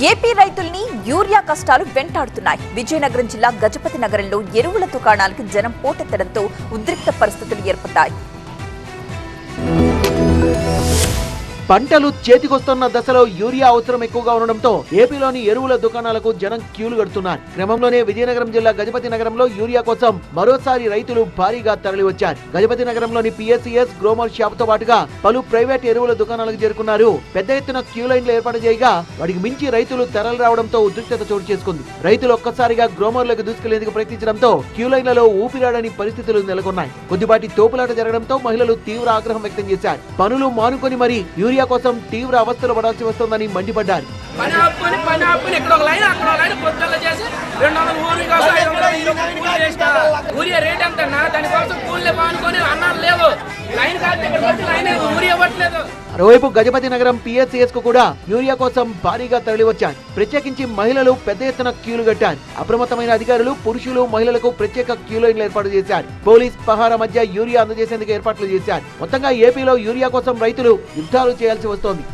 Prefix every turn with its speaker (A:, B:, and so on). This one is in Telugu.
A: ఏపీ రైతుల్ని యూరియా కష్టాలు వెంటాడుతున్నాయి. విజయనగరం జిల్లా గజపతి నగరంలో ఎరువుల దుకాణాలకు జనం పోటెత్తడంతో ఉద్రిక్త పరిస్థితులు ఏర్పడ్డాయి.
B: పంటలు చేతికొస్తున్న దశలో యూరియా అవసరం ఎక్కువగా ఉండడంతో ఏపీలోని ఎరువుల దుకాణాలకు జనం క్యూలు కడుతున్నారు. క్రమంలోనే విజయనగరం జిల్లా గజపతి నగరంలో యూరియా కోసం మరోసారి రైతులు భారీగా తరలివచ్చారు. గజపతి నగరంలోని పిఎస్సిఎస్ గ్రోమర్ షాప్ తో పాటుగా పలు ప్రైవేట్ ఎరువుల దుకాణాలకు చేరుకున్నారు. పెద్ద ఎత్తున క్యూ లైన్లు ఏర్పాటు చేయగా వాటికి మించి రైతులు తరలి రావడంతో ఉద్రిక్తత చోటు చేసుకుంది. రైతులు ఒక్కసారిగా గ్రోమర్లకు దూసుకెళ్లేందుకు ప్రయత్నించడంతో క్యూ లైన్లలో ఊపిరాడని పరిస్థితులు నెలకొన్నాయి. కొద్దిపాటి తోపులాట జరగడంతో మహిళలు తీవ్ర ఆగ్రహం వ్యక్తం చేశారు. పనులు మానుకొని మరీ యూరియా కోసం తీవ్ర అవస్థలు పడాల్సి వస్తోందని మండిపడ్డారు. మరోవైపు గజపతి నగరం పిఎస్సిఎస్ కు కూడా యూరియా కోసం భారీగా తరలివచ్చారు. ప్రత్యేకించి మహిళలు పెద్ద ఎత్తున క్యూలు కట్టారు. అప్రమత్తమైన అధికారులు పురుషులు మహిళలకు ప్రత్యేక క్యూ లైన్లు ఏర్పాటు చేశారు. పోలీస్ పహారా మధ్య యూరియా అందజేసేందుకు ఏర్పాట్లు చేశారు. మొత్తంగా ఏపీలో యూరియా కోసం రైతులు యుద్ధాలు చేయాల్సి వస్తోంది.